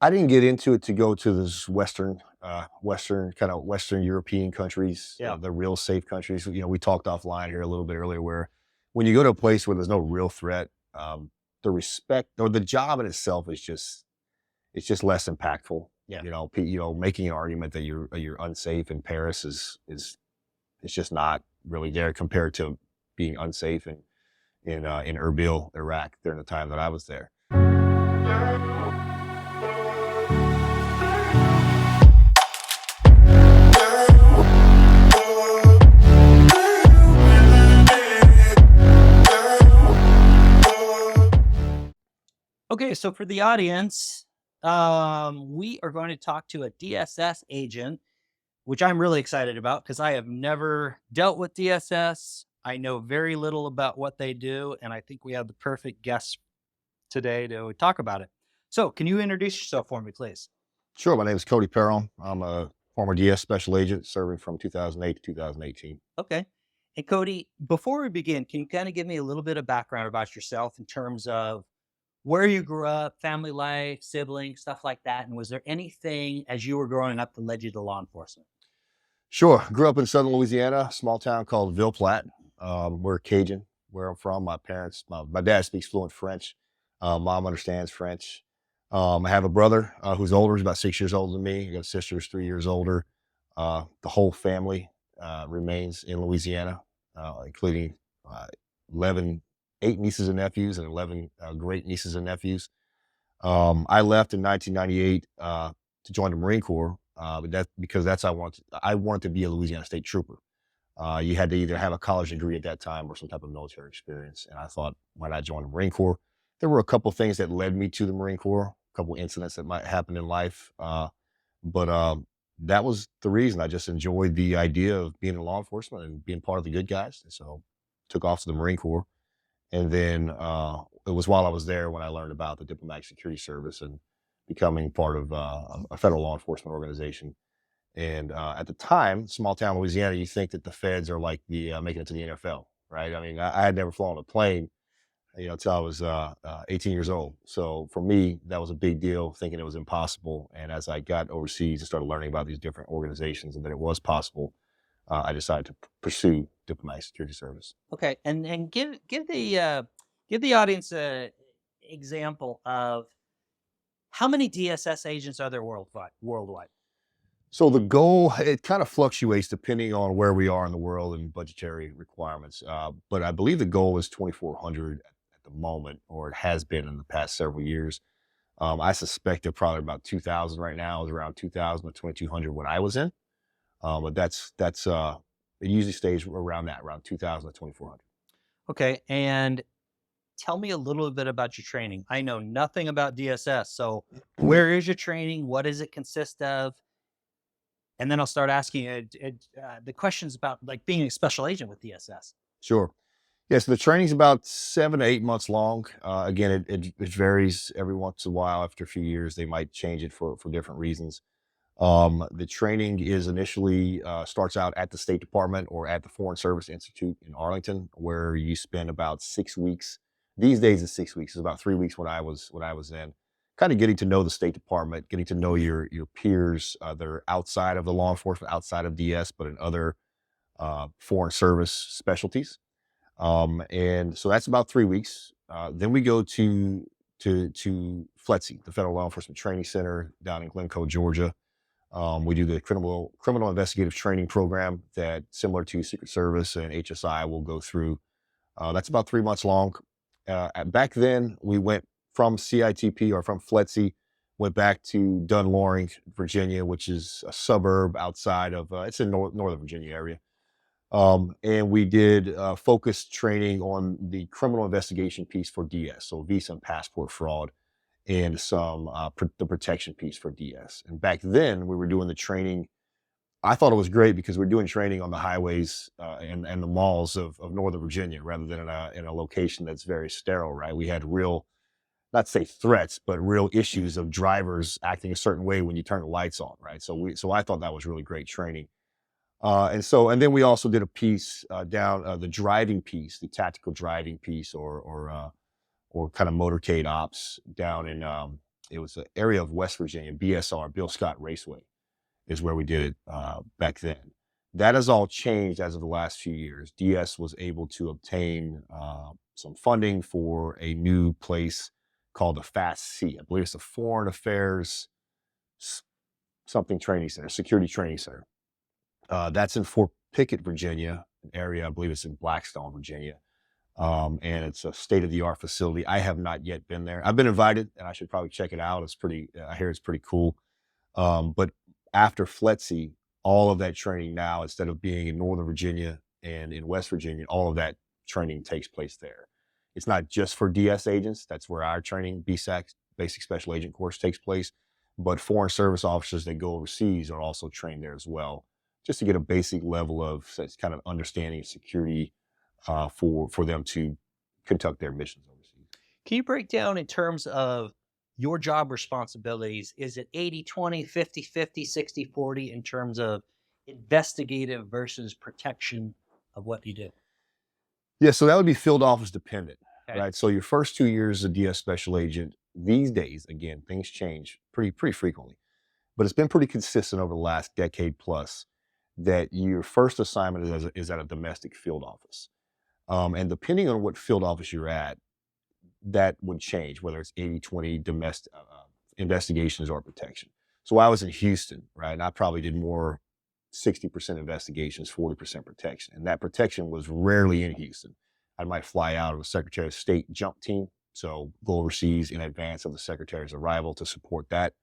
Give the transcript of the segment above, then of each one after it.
I didn't get into it to go to this Western European countries, Yeah. the real safe countries. We talked offline here a little bit earlier, where when you go to a place where there's no real threat, the respect or the job in itself is just it's just less impactful. Yeah. Making an argument that you're unsafe in Paris is it's just not really there compared to being unsafe in Erbil, Iraq during the time that I was there. Okay, so for the audience, we are going to talk to a DSS agent, which I'm really excited about because I have never dealt with DSS. I know very little about what they do, and I think we have the perfect guest today to talk about it. So, can you introduce yourself for me, please? Sure, my name is Cody Perron. I'm a former DS special agent serving from 2008 to 2018. Okay. And Cody, before we begin, can you kind of give me a little bit of background about yourself in terms of where you grew up, family life, siblings, stuff like that? And was there anything as you were growing up that led you to law enforcement? Sure, grew up in southern Louisiana, a small town called Ville Platte. We're Cajun, where I'm from. My dad speaks fluent French. Mom understands French. I have a brother who's older, he's about 6 years older than me. I got a sister who's 3 years older. The whole family remains in Louisiana, including uh, 11, 8 nieces and nephews and 11 great nieces and nephews. I left in 1998 to join the Marine Corps, but that's because I wanted to be a Louisiana State Trooper. You had to either have a college degree at that time or some type of military experience. And I thought, why not join the Marine Corps? There were a couple things that led me to the Marine Corps, a couple incidents that might happen in life, but that was the reason. I just enjoyed the idea of being in law enforcement and being part of the good guys. And so took off to the Marine Corps. And then it was while I was there when I learned about the Diplomatic Security Service and becoming part of a federal law enforcement organization. And at the time, small town Louisiana, you think that the feds are like the making it to the NFL, right? I mean, I had never flown a plane, until I was 18 years old. So for me, that was a big deal, thinking it was impossible. And as I got overseas and started learning about these different organizations and that it was possible, I decided to pursue diplomatic security service. Okay, and give the audience a example of how many DSS agents are there worldwide? Worldwide. So the goal, it kind of fluctuates depending on where we are in the world and budgetary requirements. But I believe the goal is 2,400 at the moment, or it has been in the past several years. I suspect they're probably about 2,000 right now. It was around 2,000 to 2,200 when I was in. But it usually stays around that, around 2,000 to 2,400. Okay, and tell me a little bit about your training. I know nothing about DSS, so where is your training? What does it consist of? And then I'll start asking the questions about like being a special agent with DSS. Sure. Yeah, so the training's about 7 to 8 months long. Again, it varies every once in a while. After a few years, they might change it for different reasons. The training is initially starts out at the State Department or at the Foreign Service Institute in Arlington, where you spend about 6 weeks. These days, it's 6 weeks. It's about 3 weeks when I was in, kind of getting to know the State Department, getting to know your peers that are outside of the law enforcement, outside of DS, but in other foreign service specialties. And so that's about 3 weeks. Then we go to FLETC, the Federal Law Enforcement Training Center down in Glencoe, Georgia. We do the criminal investigative training program that, similar to Secret Service and HSI, will go through. That's about 3 months long. Back then, we went from CITP or from FLETC, went back to Dunloring, Virginia, which is a suburb outside of, it's in Northern Virginia area. And we did focused training on the criminal investigation piece for DS, so visa and passport fraud, and the protection piece for DS. And back then, we were doing the training. I thought it was great because we're doing training on the highways and the malls of Northern Virginia rather than in a location that's very sterile, right? We had real, not say threats, but real issues of drivers acting a certain way when you turn the lights on, right? So I thought that was really great training. And then we also did a piece down the driving piece, the tactical driving piece, or kind of motorcade ops down in it was an area of West Virginia, BSR, Bill Scott Raceway, is where we did it back then. That has all changed as of the last few years. DS was able to obtain some funding for a new place called the FAST-C. I believe it's the Foreign Affairs something training center, security training center. That's in Fort Pickett, Virginia, an area, I believe it's in Blackstone, Virginia. And it's a state-of-the-art facility. I have not yet been there. I've been invited, and I should probably check it out. It's pretty, I hear it's pretty cool. But after FLETC, all of that training now, instead of being in Northern Virginia and in West Virginia, all of that training takes place there. It's not just for DS agents. That's where our training, BSAC, Basic Special Agent course, takes place. But foreign service officers that go overseas are also trained there as well, just to get a basic level of kind of understanding of security for them to conduct their missions overseas. Can you break down in terms of your job responsibilities? Is it 80-20, 50-50, 60-40 in terms of investigative versus protection of what you do? Yeah, so that would be field office dependent, Okay. right? So your first 2 years as a DS special agent, these days, again, things change pretty frequently, but it's been pretty consistent over the last decade plus that your first assignment is at a domestic field office. And depending on what field office you're at, that would change, whether it's 80-20 domestic investigations or protection. So I was in Houston, right? And I probably did more 60% investigations, 40% protection. And that protection was rarely in Houston. I might fly out of a Secretary of State jump team, so go overseas in advance of the Secretary's arrival to support that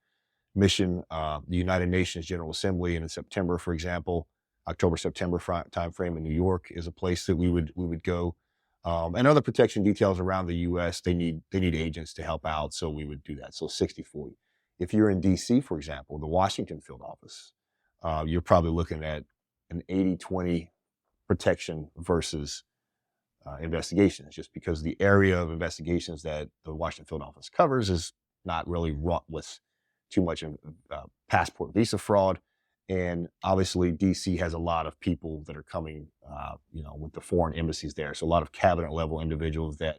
mission. The United Nations General Assembly, and in September, for example, October-September timeframe in New York is a place that we would go. And other protection details around the U.S., they need agents to help out, so we would do that. So 60-40. If you're in D.C., for example, the Washington field office, you're probably looking at an 80-20 protection versus investigations, just because the area of investigations that the Washington field office covers is not really wrought with too much passport visa fraud. And obviously, DC has a lot of people that are coming, with the foreign embassies there. So a lot of cabinet level individuals that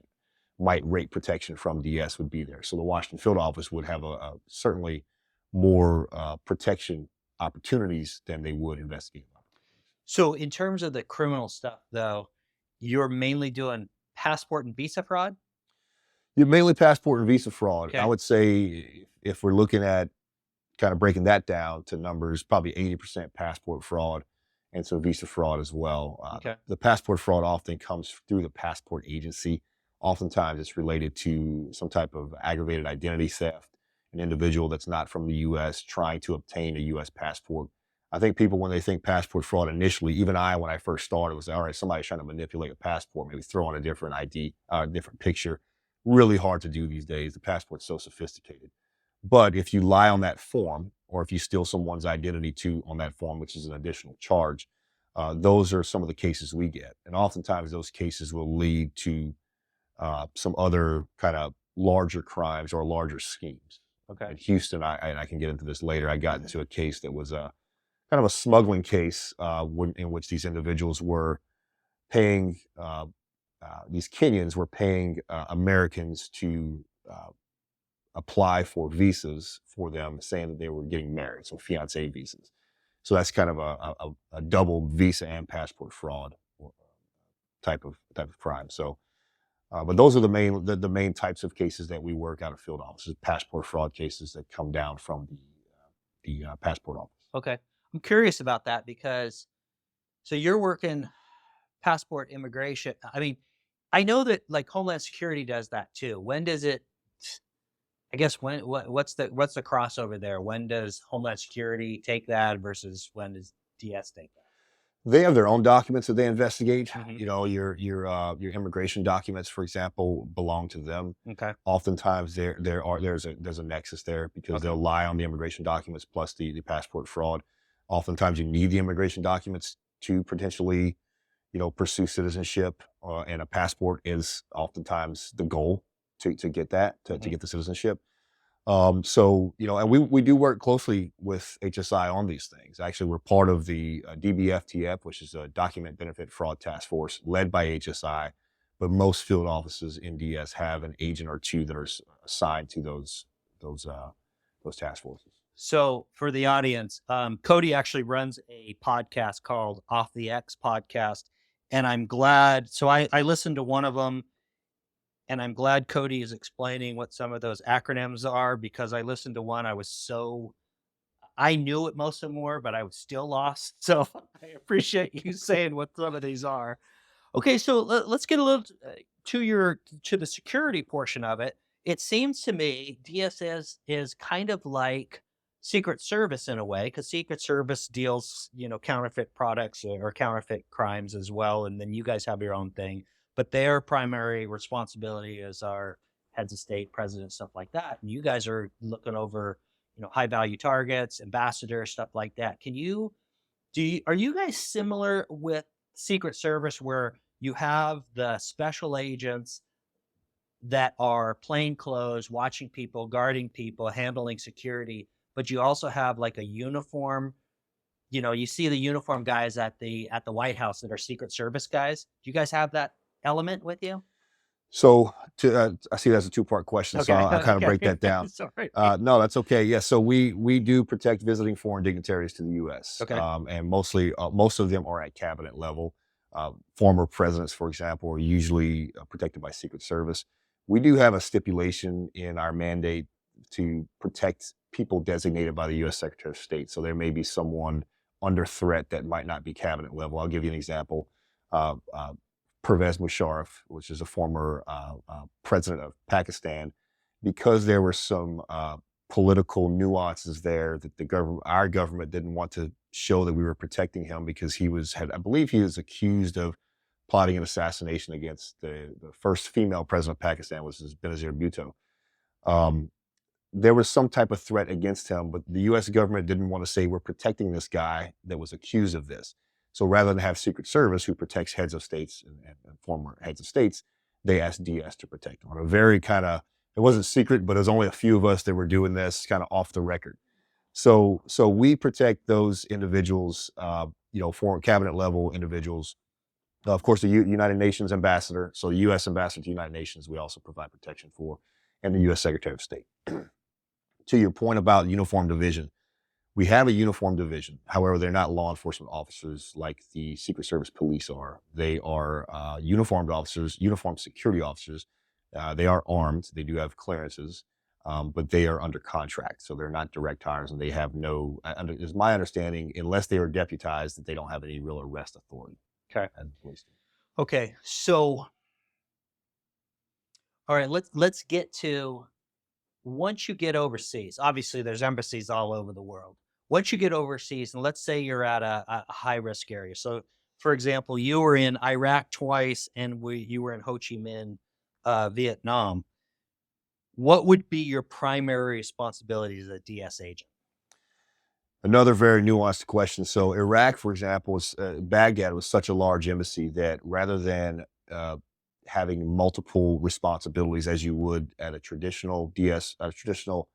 might rate protection from DS would be there. So the Washington field office would have a certainly more protection opportunities than they would investigative opportunities. So in terms of the criminal stuff, though, you're mainly doing passport and visa fraud? You're mainly passport and visa fraud. Okay. I would say if we're looking at kind of breaking that down to numbers, probably 80% passport fraud and so visa fraud as well. Okay. The passport fraud often comes through the passport agency. Oftentimes it's related to some type of aggravated identity theft, an individual that's not from the U.S. trying to obtain a U.S. passport. I think people, when they think passport fraud initially, even when I first started, was, all right, somebody's trying to manipulate a passport, maybe throw on a different ID, different picture. Really hard to do these days. The passport's so sophisticated. But if you lie on that form, or if you steal someone's identity on that form, which is an additional charge, those are some of the cases we get. And oftentimes those cases will lead to some other kind of larger crimes or larger schemes. Okay. In Houston, I can get into this later, I got into a case that was kind of a smuggling case in which these individuals were paying, these Kenyans were paying Americans to apply for visas for them, saying that they were getting married, so fiance visas. So that's kind of a double visa and passport fraud type of crime. So, but those are the main types of cases that we work out of field offices, passport fraud cases that come down from the passport office. Okay. I'm curious about that because so you're working passport immigration. I mean, I know that like Homeland Security does that too. When does it I guess what's the crossover there? When does Homeland Security take that versus when does DS take that? They have their own documents that they investigate. Mhm. Your immigration documents, for example, belong to them. Okay. Oftentimes there's a nexus there because Okay. they'll lie on the immigration documents plus the passport fraud. Oftentimes you need the immigration documents to potentially, pursue citizenship, and a passport is oftentimes the goal to get that, to Mhm. get the citizenship. So, and we do work closely with HSI on these things. Actually, we're part of the DBFTF, which is a Document Benefit Fraud Task Force led by HSI, but most field offices in DS have an agent or two that are assigned to those task forces. So for the audience, Cody actually runs a podcast called Off the X Podcast, and I'm glad. So I listened to one of them, and I'm glad Cody is explaining what some of those acronyms are because I listened to one. I knew what most of them were, but I was still lost. So I appreciate you saying what some of these are. Okay, so let's get a little to the security portion of it. It seems to me DSS is kind of like Secret Service in a way, because Secret Service deals, counterfeit products or counterfeit crimes as well, and then you guys have your own thing. But their primary responsibility is our heads of state, president, stuff like that. And you guys are looking over, high value targets, ambassadors, stuff like that. Are you guys similar with Secret Service where you have the special agents that are plain clothes, watching people, guarding people, handling security, but you also have like a uniform, you see the uniform guys at the White House that are Secret Service guys. Do you guys have that element with you? So I see that's a two-part question, so Okay. I'll kind of break Okay. that down. Sorry. No, that's okay. Yeah, so we do protect visiting foreign dignitaries to the U.S. Okay. And mostly most of them are at cabinet level. Former presidents, for example, are usually protected by Secret Service. We do have a stipulation in our mandate to protect people designated by the U.S. Secretary of State. So there may be someone under threat that might not be cabinet level. I'll give you an example. Uh, uh, Pervez Musharraf, which is a former president of Pakistan, because there were some political nuances there that our government didn't want to show that we were protecting him because I believe he was accused of plotting an assassination against the first female president of Pakistan, which is Benazir Bhutto. Um, there was some type of threat against him, but the U.S. government didn't want to say we're protecting this guy that was accused of this. So rather than have Secret Service, who protects heads of states and former heads of states, they asked DS to protect him on a very it wasn't secret, but it was only a few of us that were doing this kind of off the record. So we protect those individuals, for cabinet level individuals. Of course, the United Nations ambassador, so the U.S. ambassador to the United Nations, we also provide protection for, and the U.S. Secretary of State. To your point about uniform division, we have a uniform division. However, they're not law enforcement officers like the Secret Service police are. They are uniformed officers, uniformed security officers. They are armed. They do have clearances, but they are under contract. So they're not direct hires, and they have no, is my understanding, unless they are deputized, that they don't have any real arrest authority. Okay. As the police do. Okay. So, all right, let's get to once you get overseas. Obviously, there's embassies all over the world. Once you get overseas, and let's say you're at a high risk area. So, for example, you were in Iraq twice, and you were in Ho Chi Minh, Vietnam. What would be your primary responsibility as a DS agent? Another very nuanced question. So Iraq, for example, Baghdad was such a large embassy that rather than having multiple responsibilities as you would at a traditional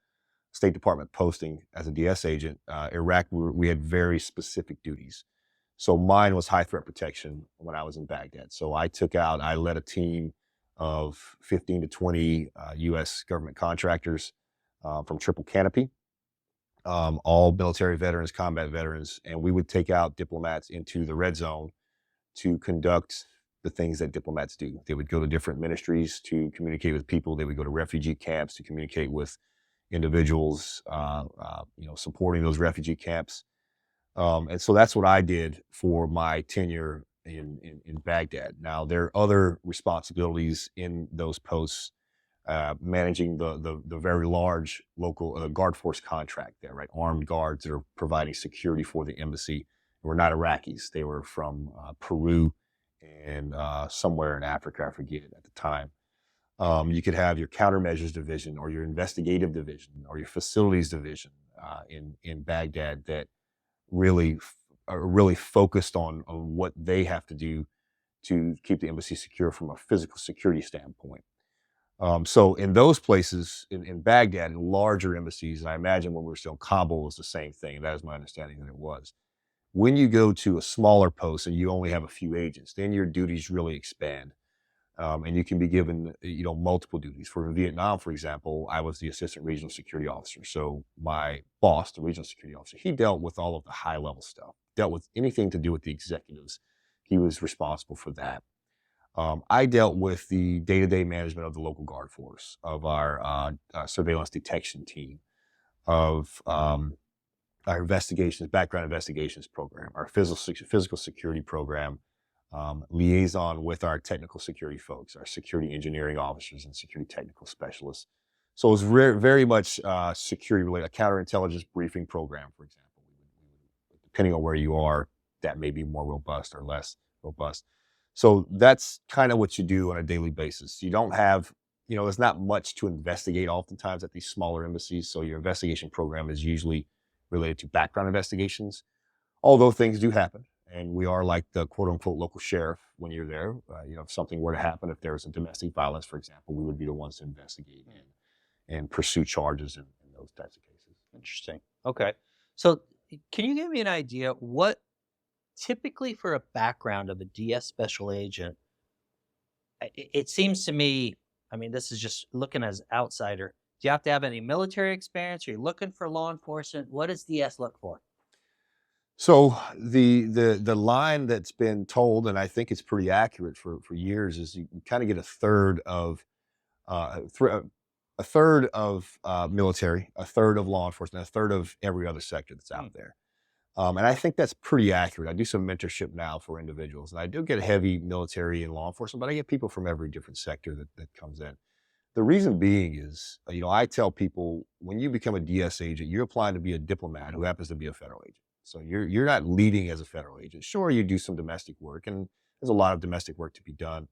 State Department posting as a DS agent, Iraq, we had very specific duties. So mine was high threat protection when I was in Baghdad. So I led a team of 15 to 20 U.S. government contractors from Triple Canopy, all military veterans, combat veterans, and we would take out diplomats into the red zone to conduct the things that diplomats do. They would go to different ministries to communicate with people. They would go to refugee camps to communicate with individuals, supporting those refugee camps. And so that's what I did for my tenure in Baghdad. Now, there are other responsibilities in those posts, managing the very large local guard force contract there, right? Armed guards that are providing security for the embassy were not Iraqis. They were from Peru and somewhere in Africa, I forget at the time. You could have your countermeasures division or your investigative division or your facilities division in Baghdad that really are really focused on what they have to do to keep the embassy secure from a physical security standpoint. So in those places, in Baghdad, in larger embassies, and I imagine when we were still in Kabul, it was the same thing. That is my understanding that it was. When you go to a smaller post and you only have a few agents, then your duties really expand. And you can be given, multiple duties. For Vietnam, for example, I was the assistant regional security officer. So my boss, the regional security officer, he dealt with all of the high level stuff, dealt with anything to do with the executives. He was responsible for that. I dealt with the day-to-day management of the local guard force, of our surveillance detection team, of our investigations, background investigations program, our physical security program, liaison with our technical security folks, our security engineering officers and security technical specialists. So it's very much security related, a counterintelligence briefing program, for example. Depending on where you are, that may be more robust or less robust. So that's kind of what you do on a daily basis. You don't have, there's not much to investigate oftentimes at these smaller embassies. So your investigation program is usually related to background investigations, although things do happen. And we are like the quote unquote local sheriff when you're there. If something were to happen, if there was a domestic violence, for example, we would be the ones to investigate and pursue charges in those types of cases. Interesting. Okay. So can you give me an idea what typically for a background of a DS special agent, it seems to me, I mean, this is just looking as an outsider. Do you have to have any military experience? Are you looking for law enforcement? What does DS look for? So the line that's been told, and I think it's pretty accurate for years, is you kind of get a third of military, a third of law enforcement, a third of every other sector that's Hmm. out there. And I think that's pretty accurate. I do some mentorship now for individuals, and I do get heavy military and law enforcement, but I get people from every different sector that comes in. The reason being is, I tell people when you become a DS agent, you're applying to be a diplomat who happens to be a federal agent. So you're not leading as a federal agent. Sure, you do some domestic work, and there's a lot of domestic work to be done.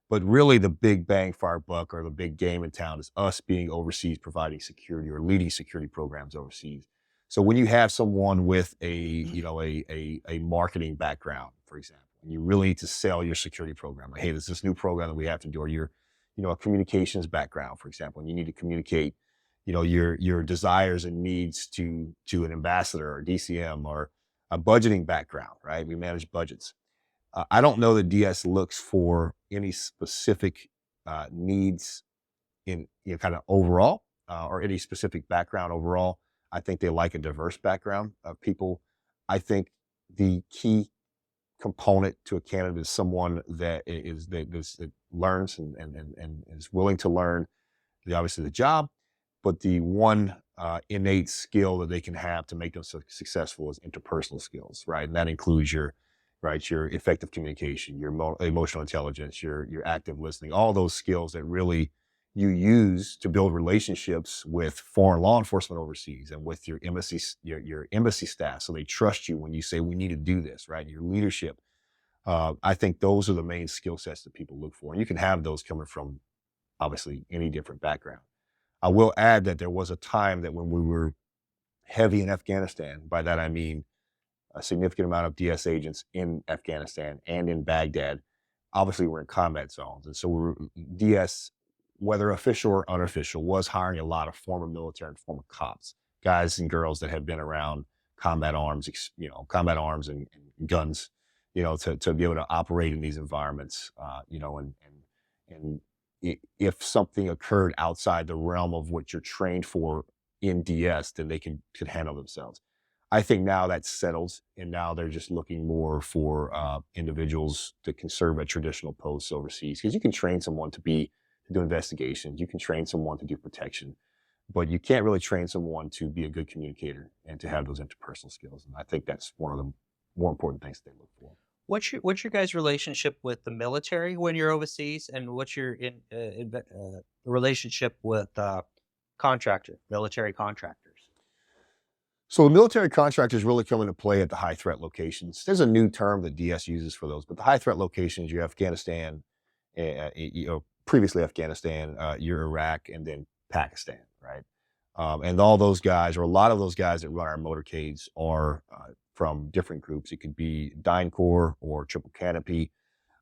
But really, the big bang for our buck or the big game in town is us being overseas, providing security or leading security programs overseas. So when you have someone with a marketing background, for example, and you really need to sell your security program, like, hey, there's this new program that we have to do, or you're a communications background, for example, and you need to communicate, your desires and needs to an ambassador or DCM, or a budgeting background, right? We manage budgets. I don't know that DS looks for any specific needs in kind of overall, or any specific background overall. I think they like a diverse background of people. I think the key component to a candidate is someone that learns and is willing to learn obviously the job, but the one innate skill that they can have to make them successful is interpersonal skills, right? And that includes your effective communication, your emotional intelligence, your active listening, all those skills that really you use to build relationships with foreign law enforcement overseas and with your embassy your embassy staff, so they trust you when you say we need to do this, right? Your leadership. I think those are the main skill sets that people look for, and you can have those coming from obviously any different background. I will add that there was a time that when we were heavy in Afghanistan, by that I mean a significant amount of DS agents in Afghanistan and in Baghdad. Obviously, we're in combat zones. And so DS, whether official or unofficial, was hiring a lot of former military and former cops, guys and girls that had been around combat arms and guns, to be able to operate in these environments, and if something occurred outside the realm of what you're trained for in DS, then they could handle themselves. I think now that's settled, and now they're just looking more for individuals that can serve at traditional posts overseas. Because you can train someone to do investigations, you can train someone to do protection, but you can't really train someone to be a good communicator and to have those interpersonal skills. And I think that's one of the more important things they look for. What's your guys' relationship with the military when you're overseas, and what's your relationship with military contractors? So the military contractors really come into play at the high threat locations. There's a new term that DS uses for those, but the high threat locations, you're Afghanistan, previously Afghanistan, you're Iraq, and then Pakistan, right? And all those guys, or a lot of those guys that run our motorcades, are from different groups. It could be Dine Corps or Triple Canopy,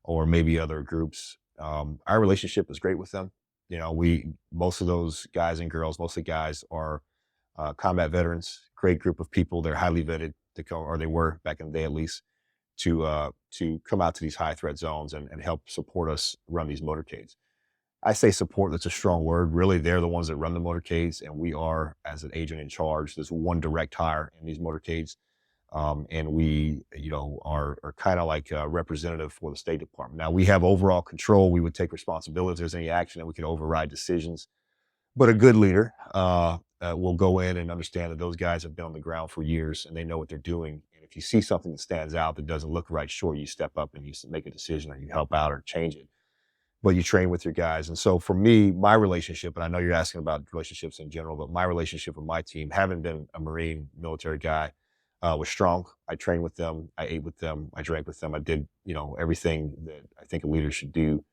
or maybe other groups. Our relationship is great with them. Most of those guys and girls, most of the guys are combat veterans, great group of people. They're highly vetted to come, or they were back in the day at least. to come out to these high threat zones and help support us run these motorcades. I say support, that's a strong word. Really, they're the ones that run the motorcades, and we are, as an agent in charge, there's one direct hire in these motorcades. And we, are kind of like a representative for the State Department. Now, we have overall control. We would take responsibility if there's any action, and we could override decisions. But a good leader will go in and understand that those guys have been on the ground for years and they know what they're doing. And if you see something that stands out that doesn't look right, sure, you step up and you make a decision, or you help out or change it, but you train with your guys. And so for me, my relationship, and I know you're asking about relationships in general, but my relationship with my team, having been a Marine military guy, was strong. I trained with them. I ate with them. I drank with them. I did, everything that I think a leader should do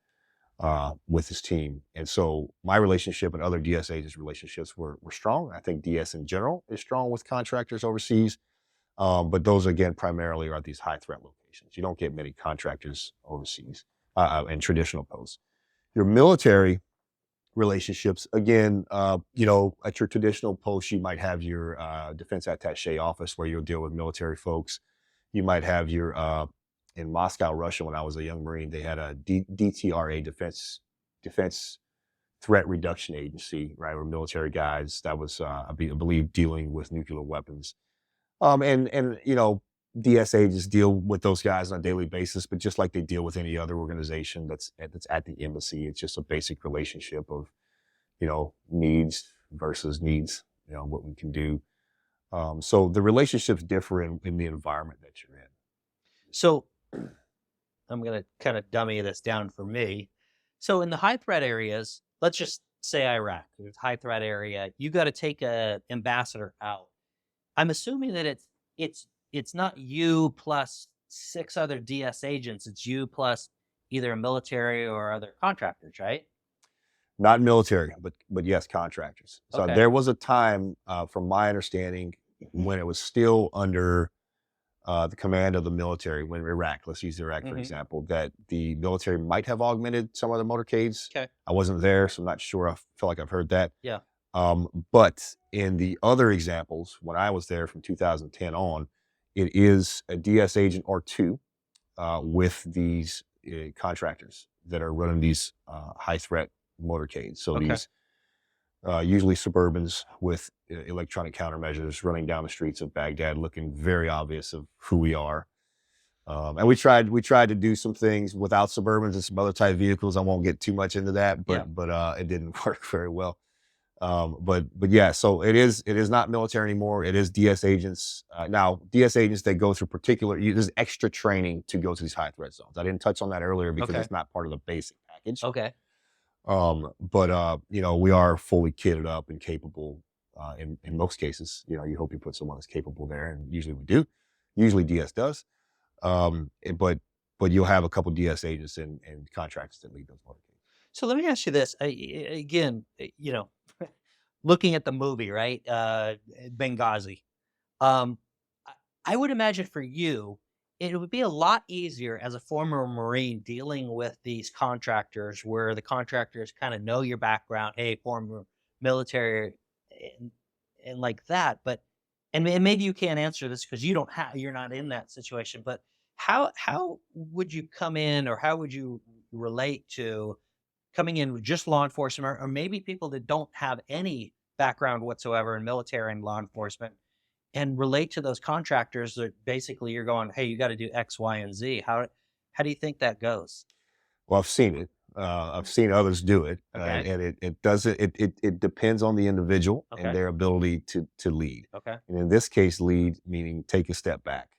with his team. And so my relationship and other DS agents' relationships were strong. I think DS in general is strong with contractors overseas. But those, again, primarily are at these high threat locations. You don't get many contractors overseas in traditional posts. Your military relationships, again, at your traditional post, you might have your defense attaché office where you'll deal with military folks. You might have your, in Moscow, Russia, when I was a young Marine, they had a DTRA, Defense Threat Reduction Agency, right, or military guys that was, I believe, dealing with nuclear weapons. And DS agents deal with those guys on a daily basis, but just like they deal with any other organization that's at the embassy, it's just a basic relationship of, needs versus needs, what we can do. So the relationships differ in the environment that you're in. So I'm going to kind of dummy this down for me. So in the high threat areas, let's just say Iraq, there's a high threat area. You got to take a ambassador out. I'm assuming that it's not you plus 6 other DS agents. It's you plus either a military or other contractors, right? Not military, but yes, contractors. So Okay. there was a time, from my understanding, when it was still under the command of the military, when Iraq, let's use Iraq for example, that the military might have augmented some of the motorcades. Okay. I wasn't there, so I'm not sure. I feel like I've heard that. Yeah. But in the other examples, when I was there from 2010 on, it is a DS agent or two with these contractors that are running these high threat motorcades. So Okay. these usually Suburbans with electronic countermeasures running down the streets of Baghdad, looking very obvious of who we are. And we tried to do some things without Suburbans and some other type vehicles. I won't get too much into that, Yeah. but it didn't work very well. But yeah, so it is not military anymore. It is DS agents. Now, DS agents, they go through there's extra training to go to these high threat zones. I didn't touch on that earlier because Okay. it's not part of the basic package. Okay. But we are fully kitted up and capable. In most cases, you hope you put someone that's capable there, and usually we do. Usually DS does. But you'll have a couple DS agents and contractors that lead those motorcades. So let me ask you this again. Looking at the movie, right? Benghazi. Um, I would imagine for you, it would be a lot easier as a former Marine dealing with these contractors where the contractors kind of know your background. Hey, former military and, and like that. But and maybe you can't answer this because you're not in that situation. But how would you come in, or how would you relate to coming in with just law enforcement, or maybe people that don't have any background whatsoever in military and law enforcement, and relate to those contractors that basically you're going, hey, you got to do X, Y, and Z. How do you think that goes? Well, I've seen it. I've seen others do it, Okay. and it doesn't. It depends on the individual Okay. and their ability to lead. Okay. And in this case, lead meaning take a step back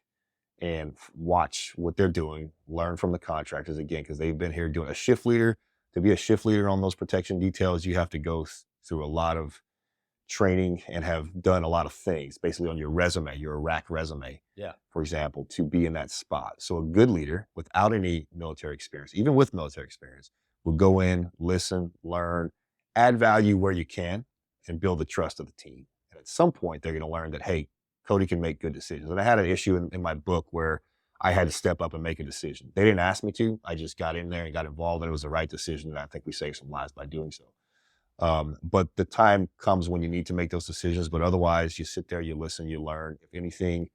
and watch what they're doing, learn from the contractors again, because they've been here doing a shift leader. To be a shift leader on those protection details, you have to go through a lot of training and have done a lot of things basically on your resume, your Iraq resume, Yeah. for example, to be in that spot. So a good leader without any military experience, even with military experience, will go in, listen, learn, add value where you can, and build the trust of the team. And at some point, they're going to learn that, hey, Cody can make good decisions. And I had an issue in my book where I had to step up and make a decision. They didn't ask me to. I just got in there and got involved, and it was the right decision. And I think we saved some lives by doing so. But the time comes when you need to make those decisions. But otherwise, you sit there, you listen, you learn. If anything,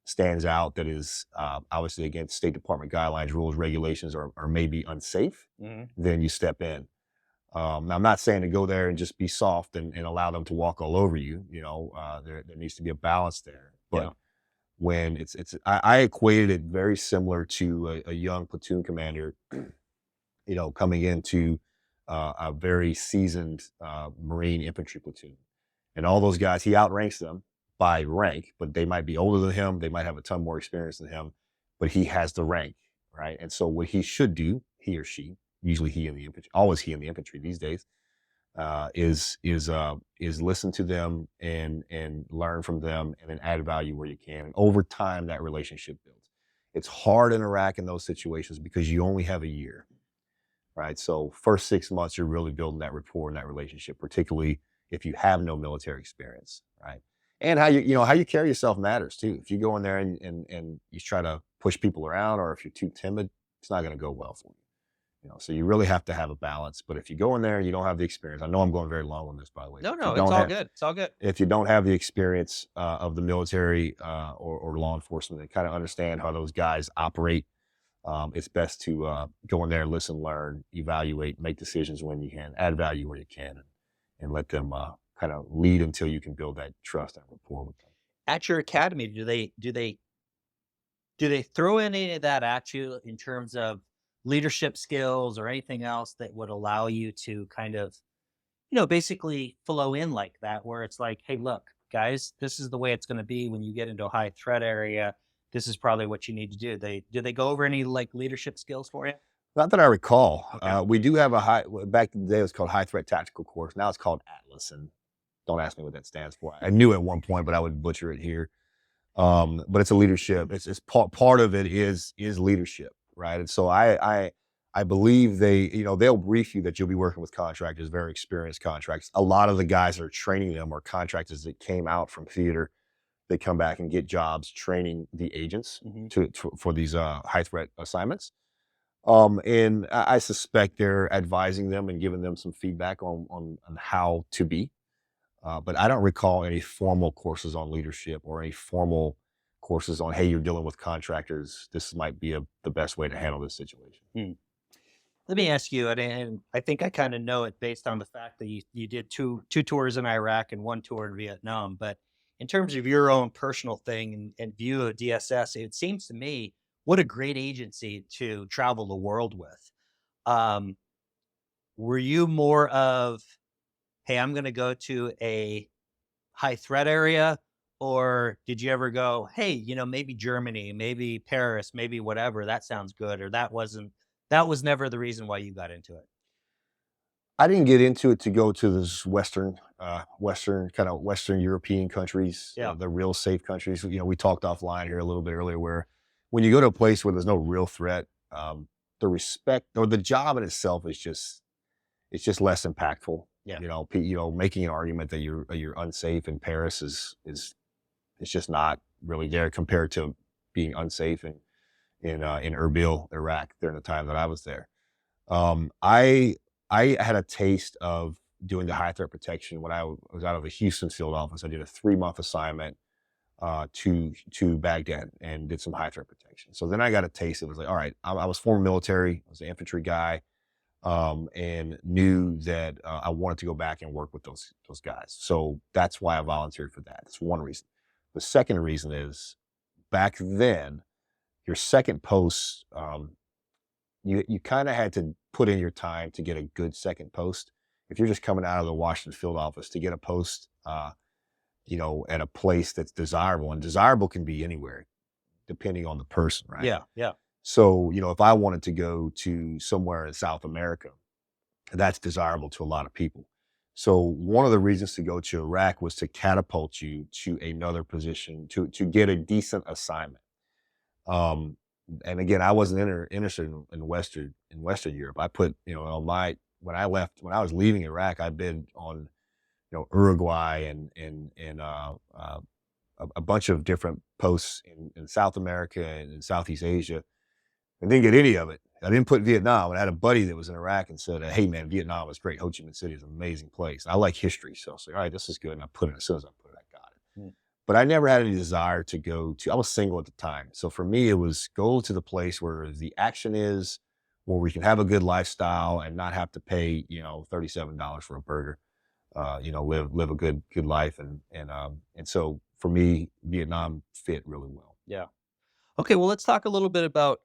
stands out that is obviously against State Department guidelines, rules, regulations, or maybe unsafe, then you step in. Now, I'm not saying to go there and just be soft and allow them to walk all over you. There needs to be a balance there. Yeah. But when I equated it very similar to a young platoon commander, coming into a very seasoned Marine infantry platoon. And all those guys, he outranks them by rank, but they might be older than him. They might have a ton more experience than him, but he has the rank, right? And so what he should do, he or she, usually he in the infantry, always he in the infantry these days, is listen to them and learn from them, and then add value where you can. And over time, that relationship builds. It's hard in Iraq in those situations because you only have a year, right? So first 6 months, you're really building that rapport and that relationship, particularly if you have no military experience, right? And how you carry yourself matters too. If you go in there and you try to push people around, or if you're too timid, it's not going to go well for you. So you really have to have a balance. But if you go in there and you don't have the experience, I know I'm going very long on this, by the way. No, If you no, it's don't all have, good. It's all good. if you don't have the experience of the military or law enforcement and kind of understand how those guys operate, it's best to go in there, listen, learn, evaluate, make decisions when you can, add value where you can, and let them kind of lead until you can build that trust and rapport with them. At your academy, do they throw any of that at you in terms of leadership skills or anything else that would allow you to kind of, basically flow in like that, where it's like, hey, look, guys, this is the way it's going to be when you get into a high threat area. This is probably what you need to do. Do they go over any like leadership skills for you? Not that I recall. Okay. We do have back in the day, it was called High Threat Tactical Course. Now it's called Atlas, and don't ask me what that stands for. I knew at one point, but I would butcher it here. But it's a leadership. It's part of it is leadership, right? And so I believe they'll brief you that you'll be working with contractors, very experienced contractors. A lot of the guys that are training them are contractors that came out from theater. They come back and get jobs training the agents for these high threat assignments. And I suspect they're advising them and giving them some feedback on how to be. But I don't recall any formal courses on leadership or any formal courses on, hey, you're dealing with contractors. This might be the best way to handle this situation. Let me ask you, and I think I kind of know it based on the fact that you did two tours in Iraq and one tour in Vietnam. But in terms of your own personal thing and view of DSS, it seems to me what a great agency to travel the world with. Um, were you more of, hey, I'm going to go to a high threat area? Or did you ever go, hey, maybe Germany, maybe Paris, maybe whatever, that sounds good? Or that was never the reason why you got into it? I didn't get into it to go to this Western kind of Western European countries, Yeah. the real safe countries. We talked offline here a little bit earlier, where when you go to a place where there's no real threat, the respect or the job in itself is it's just less impactful. Yeah. Making an argument that you're unsafe in Paris is it's just not really there compared to being unsafe in Erbil, Iraq, during the time that I was there. I had a taste of doing the high threat protection when I was out of the Houston field office. I did a 3-month assignment to Baghdad and did some high threat protection. So then I got a taste. It was like, all right, I was former military. I was an infantry guy, and knew that I wanted to go back and work with those guys. So that's why I volunteered for that. That's one reason. The second reason is back then, your second post, you kind of had to put in your time to get a good second post. If you're just coming out of the Washington field office to get a post, at a place that's desirable, and desirable can be anywhere, depending on the person, right? Yeah. Yeah. So, if I wanted to go to somewhere in South America, that's desirable to a lot of people. So one of the reasons to go to Iraq was to catapult you to another position, to get a decent assignment. And again, I wasn't interested in Western Europe. I put, when I was leaving Iraq, I'd been on, Uruguay and a bunch of different posts in South America and in Southeast Asia. I didn't get any of it. I didn't put Vietnam. And I had a buddy that was in Iraq and said, hey man, Vietnam is great. Ho Chi Minh City is an amazing place. I like history. So I was like, all right, this is good. And I put it, as soon as I put it, I got it. but I never had any desire to go to. I was single at the time, so for me, it was go to the place where the action is, where we can have a good lifestyle and not have to pay, $37 for a burger. Live a good life, and so for me, Vietnam fit really well. Yeah. Okay, well, let's talk a little bit about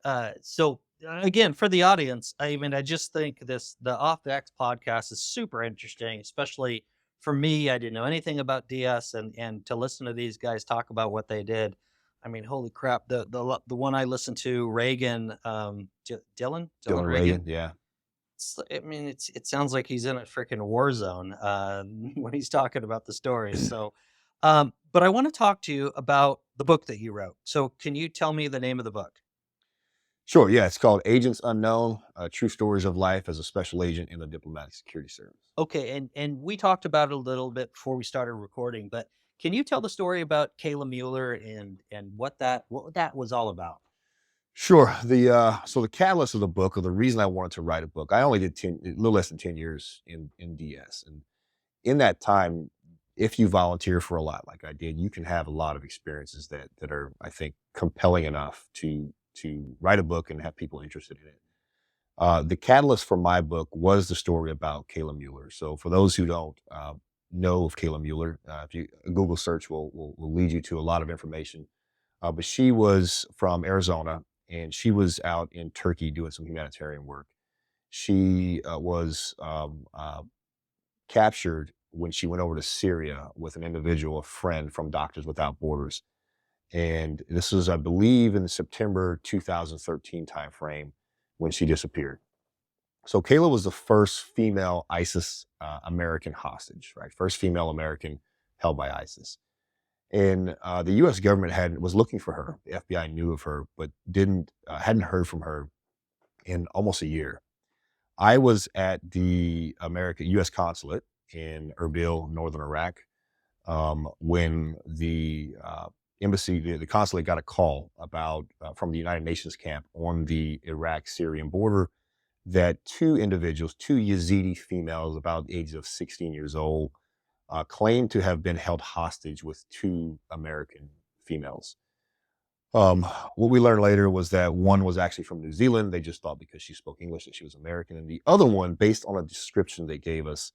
again, for the audience, I mean, I just think the Off the X podcast is super interesting, especially for me. I didn't know anything about DS, and to listen to these guys talk about what they did. I mean, holy crap! The one I listened to, Reagan, Dylan Dylan Reagan. Reagan, yeah. I mean, it sounds like he's in a freaking war zone when he's talking about the stories. So, but I want to talk to you about the book that you wrote. So, can you tell me the name of the book? Sure, yeah, it's called Agents Unknown: True Stories of Life as a Special Agent in the Diplomatic Security Service. Okay, and we talked about it a little bit before we started recording, but can you tell the story about Kayla Mueller and what that was all about? Sure. The catalyst of the book, or the reason I wanted to write a book, I only did a little less than 10 years in DS. And in that time, if you volunteer for a lot like I did, you can have a lot of experiences that are, I think, compelling enough to write a book and have people interested in it. The catalyst for my book was the story about Kayla Mueller. So for those who don't know of Kayla Mueller, if you a Google search will lead you to a lot of information. But she was from Arizona, and she was out in Turkey doing some humanitarian work. She was captured when she went over to Syria with an individual, a friend from Doctors Without Borders. And this was, I believe, in the September 2013 timeframe when she disappeared. So Kayla was the first female ISIS American hostage, right? First female American held by ISIS. And the U.S. government was looking for her. The FBI knew of her, but didn't hadn't heard from her in almost a year. I was at the American U.S. consulate in Erbil, northern Iraq, when the embassy, the consulate, got a call about from the United Nations camp on the Iraq-Syrian border that two individuals, two Yazidi females, about the age of 16 years old, claimed to have been held hostage with two American females. Um, what we learned later was that one was actually from New Zealand. They just thought because she spoke English that she was American. And the other one, based on a description they gave us,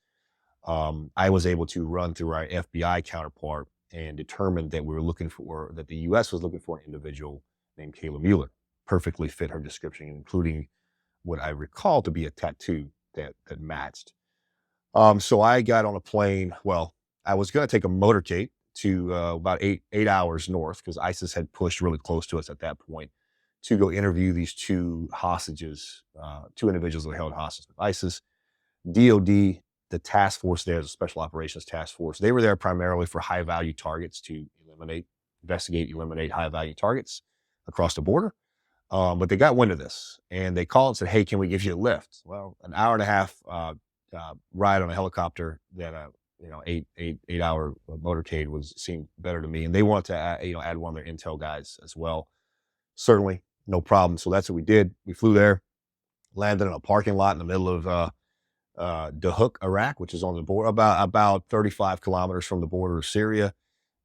I was able to run through our FBI counterpart and determined that that the US was looking for an individual named Kayla Mueller. Perfectly fit her description, including what I recall to be a tattoo that matched. So I got on a plane. Well, I was going to take a motorcade to about eight hours north because ISIS had pushed really close to us at that point to go interview these two hostages, two individuals that were held hostage with ISIS. DOD, the task force there, the Special Operations Task Force, they were there primarily for high value targets to eliminate high value targets across the border. But they got wind of this and they called and said, "Hey, can we give you a lift?" Well, an hour and a half ride on a helicopter than a 8 hour motorcade seemed better to me. And they wanted to add one of their intel guys as well. Certainly, no problem. So that's what we did. We flew there, landed in a parking lot in the middle of Dahuk, Iraq, which is on the border about 35 kilometers from the border of Syria.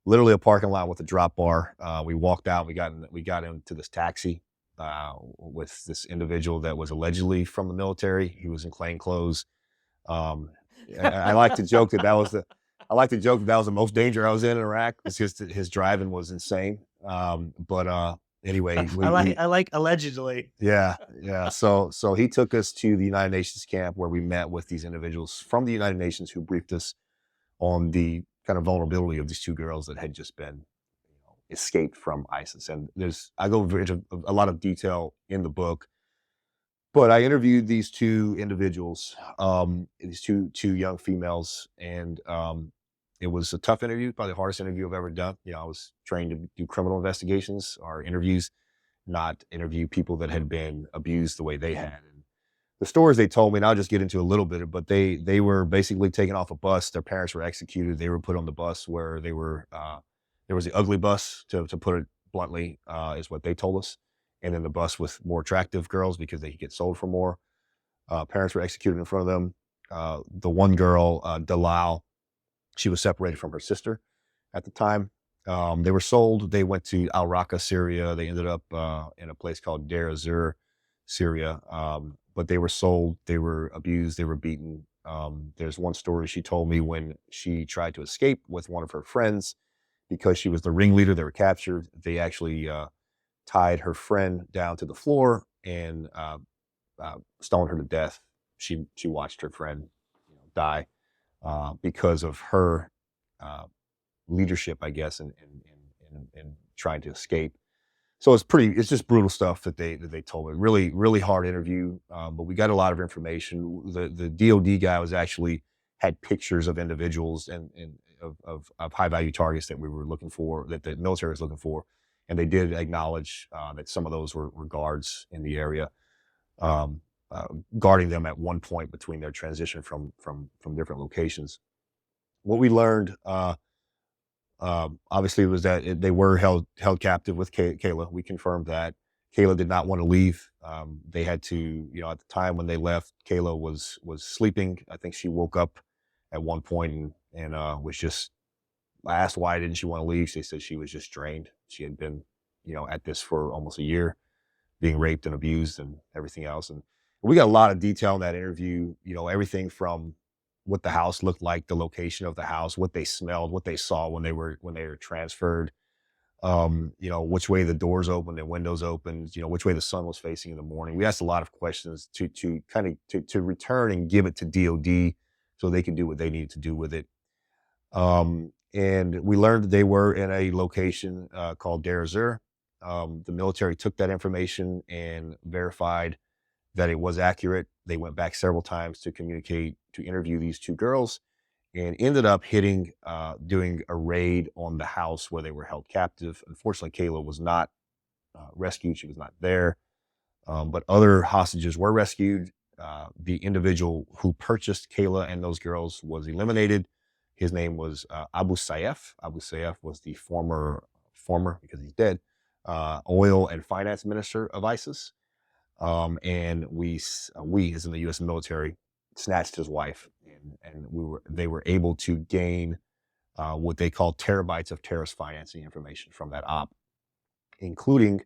Literally a parking lot with a drop bar. We walked out. We got into this taxi with this individual that was allegedly from the military. He was in plain clothes. I like to joke that that was the most danger I was in Iraq because his driving was insane. But anyway, I like allegedly. yeah, yeah. So he took us to the United Nations camp where we met with these individuals from the United Nations who briefed us on the kind of vulnerability of these two girls that had just been escaped from ISIS. And I go into a lot of detail in the book, but I interviewed these two individuals, these two young females, and it was a tough interview, probably the hardest interview I've ever done. I was trained to do criminal investigations or interviews, not interview people that had been abused the way they had. And the stories they told me, and I'll just get into a little bit, but they were basically taken off a bus. Their parents were executed. They were put on the bus where they were. There was the ugly bus, to put it bluntly, is what they told us, and then the bus with more attractive girls because they could get sold for more. Parents were executed in front of them. The one girl, Dalal, she was separated from her sister at the time. They were sold. They went to Al Raqqa, Syria. They ended up in a place called Deir ez-Zor, Syria. But they were sold. They were abused. They were beaten. There's one story she told me when she tried to escape with one of her friends because she was the ringleader. They were captured. They actually tied her friend down to the floor and stoned her to death. She watched her friend, die because of her uh, leadership, I guess, in trying to escape. So it's just brutal stuff that they told me. Really, really hard interview, but we got a lot of information. The DOD guy was actually had pictures of individuals and of high value targets that we were looking for, that the military was looking for, and they did acknowledge that some of those were guards in the area, um, uh, guarding them at one point between their transition from different locations. What we learned, obviously, was that they were held captive with Kayla. We confirmed that Kayla did not want to leave. They had to, at the time when they left, Kayla was sleeping. I think she woke up at one point and was just. I asked why didn't she want to leave. She said she was just drained. She had been, at this for almost a year, being raped and abused and everything else. And we got a lot of detail in that interview, everything from what the house looked like, the location of the house, what they smelled, what they saw when they were transferred, which way the doors opened and windows opened, which way the sun was facing in the morning. We asked a lot of questions to kind of to return and give it to DOD so they can do what they needed to do with it. And we learned that they were in a location called Deir ez-Zor. The military took that information and verified that it was accurate. They went back several times to communicate, to interview these two girls, and ended up doing a raid on the house where they were held captive. Unfortunately, Kayla was not rescued. She was not there. But other hostages were rescued. The individual who purchased Kayla and those girls was eliminated. His name was Abu Sayyaf. Abu Sayyaf was the former, because he's dead, oil and finance minister of ISIS. And we, as in the U.S. military, snatched his wife, and they were able to gain what they call terabytes of terrorist financing information from that op, including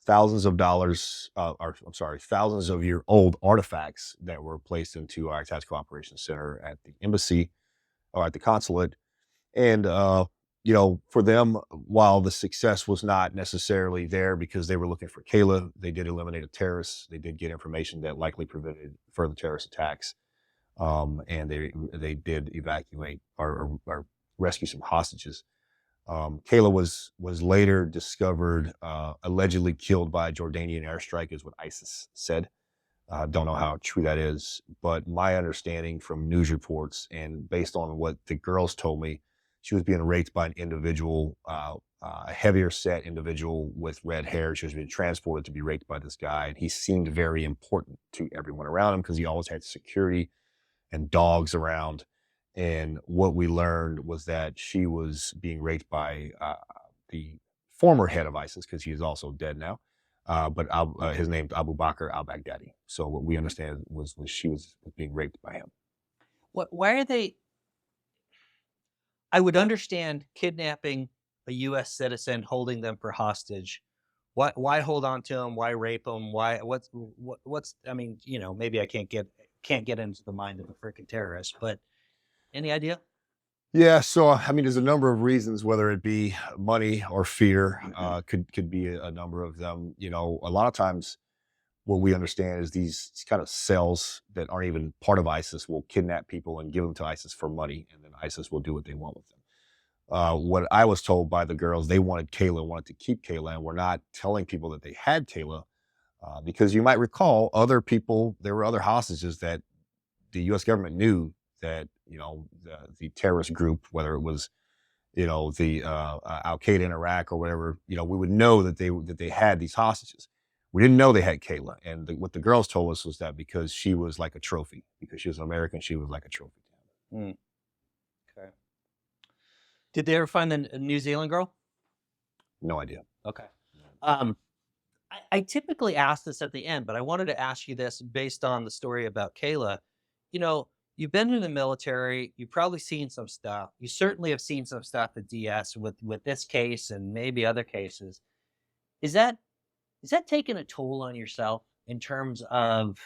thousands of dollars, or I'm sorry, thousands of year old artifacts that were placed into our tactical operations center at the embassy or at the consulate. And for them, while the success was not necessarily there because they were looking for Kayla, they did eliminate a terrorist. They did get information that likely prevented further terrorist attacks, and they did evacuate or rescue some hostages. Kayla was later discovered, allegedly killed by a Jordanian airstrike, is what ISIS said. Don't know how true that is, but my understanding from news reports and based on what the girls told me, she was being raped by an individual, a heavier set individual with red hair. She was being transported to be raped by this guy, and he seemed very important to everyone around him because he always had security and dogs around. And what we learned was that she was being raped by the former head of ISIS, because he is also dead now. But his name's Abu Bakr al-Baghdadi. So what we understand was she was being raped by him. Why are they? I would understand kidnapping a U.S. citizen, holding them for hostage. Why hold on to them? Why rape them? Why? What's? I mean, maybe I can't get into the mind of a freaking terrorist. But any idea? Yeah, so I mean, there's a number of reasons, whether it be money or fear, could be a number of them. A lot of times what we understand is these kind of cells that aren't even part of ISIS will kidnap people and give them to ISIS for money, and then ISIS will do what they want with them. What I was told by the girls, they wanted to keep Kayla, and were not telling people that they had Kayla, because you might recall there were other hostages that the U.S. government knew that, the terrorist group, whether it was, the Al Qaeda in Iraq or whatever, we would know that they had these hostages. We didn't know they had Kayla, and what the girls told us was that because she was like a trophy, because she was an American, she was like a trophy. Mm, okay. Did they ever find the New Zealand girl? No idea. Okay. Um, I typically ask this at the end, but I wanted to ask you this based on the story about Kayla. You know, you've been in the military. You've probably seen some stuff. You certainly have seen some stuff at DS with this case and maybe other cases. Is that is that taking a toll on yourself in terms of,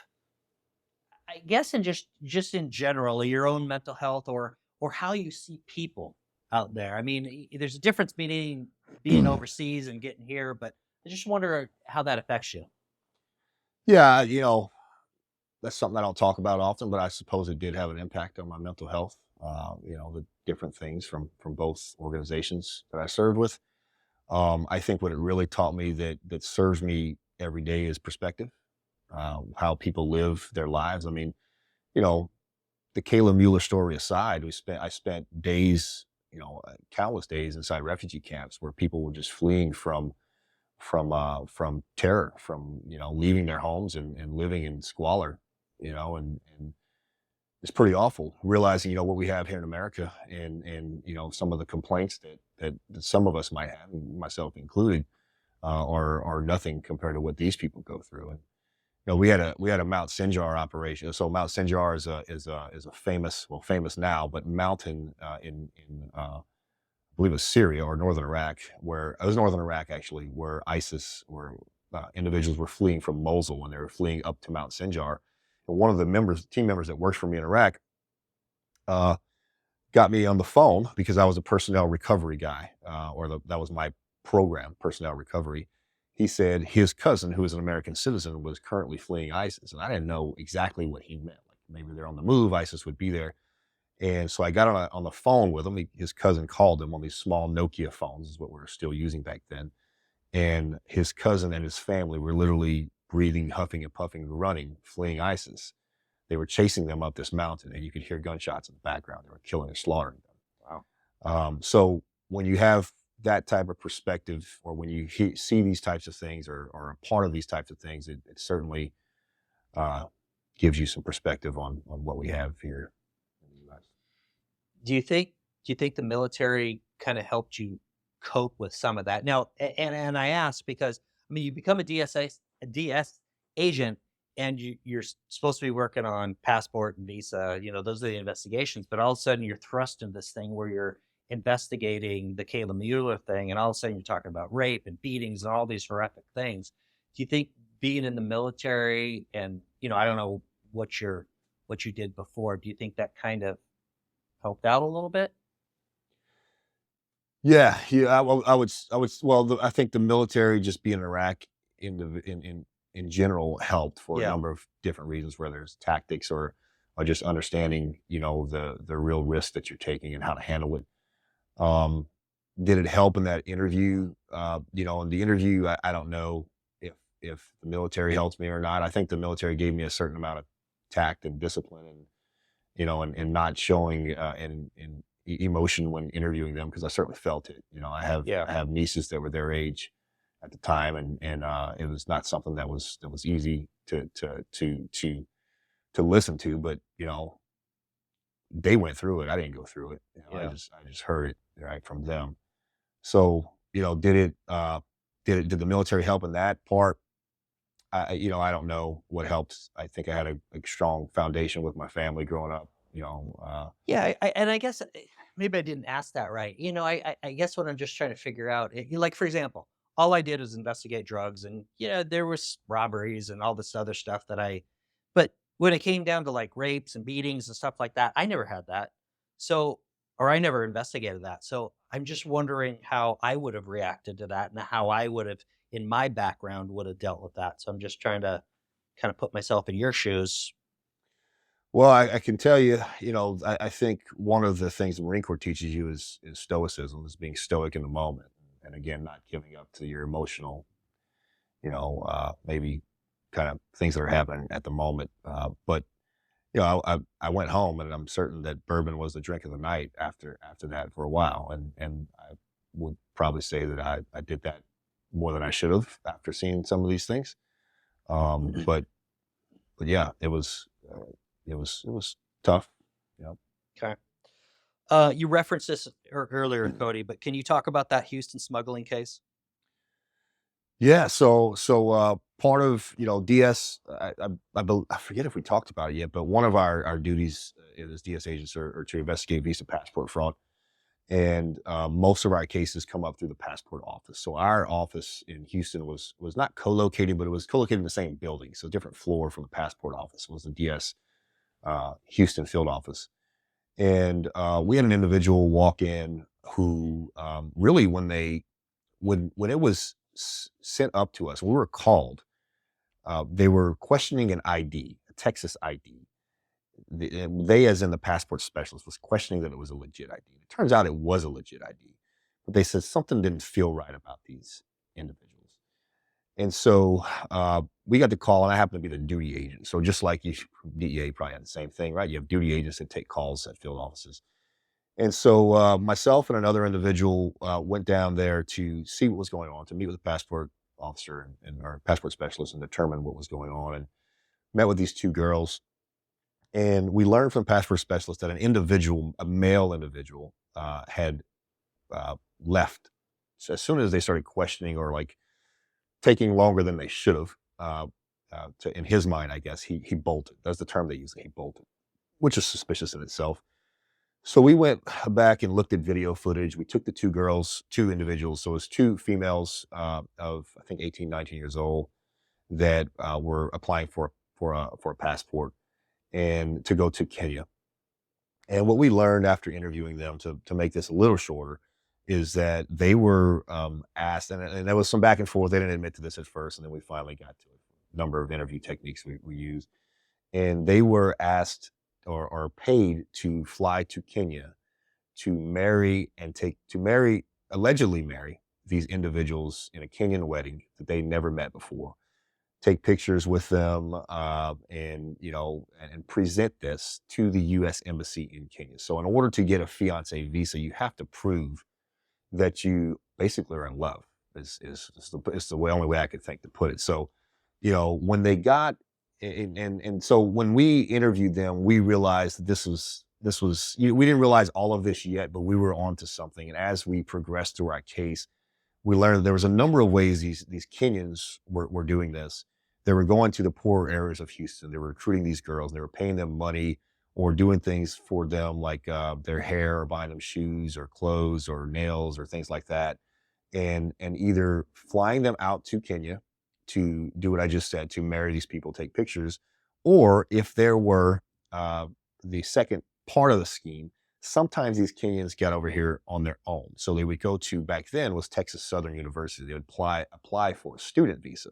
I guess, in just in general, your own mental health or how you see people out there? I mean, there's a difference between being overseas and getting here, but I just wonder how that affects you. Yeah, that's something I don't talk about often, but I suppose it did have an impact on my mental health. The different things from both organizations that I served with. I think what it really taught me that serves me every day is perspective, how people live their lives. I mean, you know, the Kayla Mueller story aside, I spent days, countless days inside refugee camps where people were just fleeing from terror, from leaving their homes and living in squalor, and it's pretty awful realizing what we have here in America, and some of the complaints that some of us might have, myself included, are nothing compared to what these people go through. And we had a Mount Sinjar operation. So Mount Sinjar is a famous, well, famous now, but mountain in I believe it was Syria or northern Iraq, where it was northern Iraq actually, where ISIS, where individuals were fleeing from Mosul when they were fleeing up to Mount Sinjar. And one of the team members that works for me in Iraq, uh, got me on the phone because I was a personnel recovery guy, that was my program, personnel recovery. He said his cousin, who is an American citizen, was currently fleeing ISIS, and I didn't know exactly what he meant. Like maybe they're on the move, ISIS would be there. And so I got on the phone with him. His cousin called him on these small Nokia phones, is what we were still using back then. And his cousin and his family were literally breathing, huffing and puffing, running, fleeing ISIS. They were chasing them up this mountain, and you could hear gunshots in the background. They were killing and slaughtering them. Wow. So when you have that type of perspective, or when you see these types of things, or a part of these types of things, it certainly uh, gives you some perspective on what we have here in the U.S. Do you think do you think the military kinda helped you cope with some of that? Now, and I ask because, I mean, you become a DS agent, and you're supposed to be working on passport and visa, those are the investigations, but all of a sudden you're thrust into this thing where you're investigating the Kayla Mueller thing, and all of a sudden you're talking about rape and beatings and all these horrific things. Do you think being in the military and, I don't know what you did before, do you think that kind of helped out a little bit? Yeah, yeah. Well, I think the military, just being in Iraq in the in general, helped for a Yeah. number of different reasons, whether it's tactics or just understanding, the real risk that you're taking and how to handle it. Um, did it help in that interview? In the interview, I don't know if the military helped me or not. I think the military gave me a certain amount of tact and discipline, and not showing emotion when interviewing them, because I certainly felt it. Yeah. I have nieces that were their age at the time, and it was not something that was easy to listen to, but they went through it. I didn't go through it. Yeah. I just heard it right from them. So did the military help in that part? I don't know what helped. I think I had a strong foundation with my family growing up. Yeah, and I guess, maybe I didn't ask that right. I guess what I'm just trying to figure out, like, for example, all I did was investigate drugs, and there was robberies and all this other stuff but when it came down to like rapes and beatings and stuff like that, I never had that. So, or I never investigated that. So I'm just wondering how I would have reacted to that and how I would have, in my background, would have dealt with that. So I'm just trying to kind of put myself in your shoes. Well, I can tell you, I think one of the things the Marine Corps teaches you is stoicism, is being stoic in the moment, and again, not giving up to your emotional, maybe kind of things that are happening at the moment. But I went home, and I'm certain that bourbon was the drink of the night after that for a while, and I would probably say that I did that more than I should have after seeing some of these things. But yeah, it was tough. Yeah. Okay. You referenced this earlier, Cody, but can you talk about that Houston smuggling case? Yeah, so part of, DS, I forget if we talked about it yet, but one of our duties as DS agents are to investigate visa passport fraud. And most of our cases come up through the passport office. So our office in Houston was not co-located, but it was co-located in the same building. So different floor from the passport office was the DS Houston field office. And we had an individual walk in who really, when it was sent up to us, when we were called, they were questioning an ID, a Texas ID. They, as in the passport specialist, was questioning that it was a legit ID. It turns out it was a legit ID, but they said something didn't feel right about these individuals. And so we got the call, and I happened to be the duty agent. So just like DEA probably had the same thing, right? You have duty agents that take calls at field offices. And so myself and another individual went down there to see what was going on, to meet with the passport officer and our passport specialist and determine what was going on. And met with these two girls. And we learned from passport specialists that an individual, a male individual, had left. So as soon as they started questioning or like taking longer than they should have, in his mind, I guess he bolted. That's the term they use. He bolted, which is suspicious in itself. So we went back and looked at video footage. We took the two girls, two individuals. So it was two females of I think 18, 19 years old that were applying for a passport and to go to Kenya. And what we learned after interviewing them, to make this a little shorter, is that they were asked, and there was some back and forth. They didn't admit to this at first, and then we finally got to a number of interview techniques we used. And they were asked or paid to fly to Kenya to allegedly marry these individuals in a Kenyan wedding that they never met before, take pictures with them, and present this to the U.S. Embassy in Kenya. So in order to get a fiance visa, you have to prove that you basically are in love. Is the only way I could think to put it. So, when they got and so when we interviewed them, we realized that this was we didn't realize all of this yet, but we were onto something. And as we progressed through our case, we learned that there was a number of ways these Kenyans were doing this. They were going to the poorer areas of Houston. They were recruiting these girls. They were paying them money or doing things for them like their hair or buying them shoes or clothes or nails or things like that. And either flying them out to Kenya to do what I just said, to marry these people, take pictures, or if there were the second part of the scheme, sometimes these Kenyans got over here on their own. So they would go to, back then was Texas Southern University. They would apply for a student visa.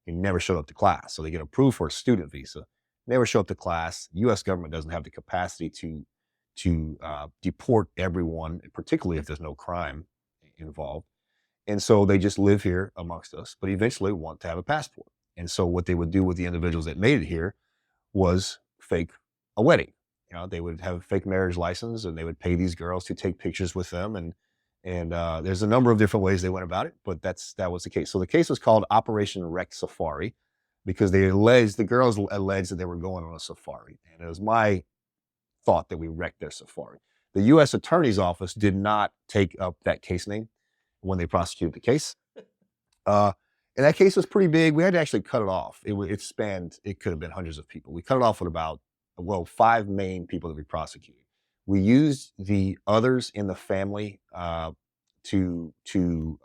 They never showed up to class. So they get approved for a student visa, never show up to class. U.S. government doesn't have the capacity to deport everyone, particularly if there's no crime involved. And so they just live here amongst us, but eventually want to have a passport. And so what they would do with the individuals that made it here was fake a wedding. They would have a fake marriage license, and they would pay these girls to take pictures with them. And there's a number of different ways they went about it, but that was the case. So the case was called Operation Wreck Safari because the girls alleged that they were going on a safari. And it was my thought that we wrecked their safari. The U.S. Attorney's Office did not take up that case name when they prosecuted the case. And that case was pretty big. We had to actually cut it off. It could have been hundreds of people. We cut it off with about, 5 main people that we prosecuted. We used the others in the family to